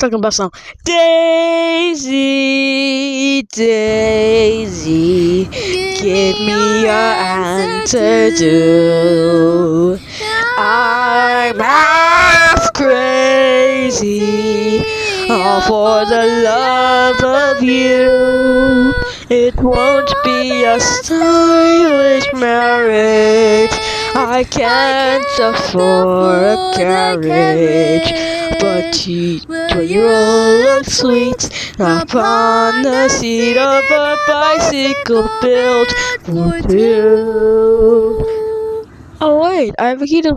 talking about some Daisy, Daisy, give me your answer too. I'm half crazy, all for the love of you. It won't be a stylish marriage. I can't afford a carriage, but you all look sweet upon the seat of a bicycle built for two. Oh wait, I have a key to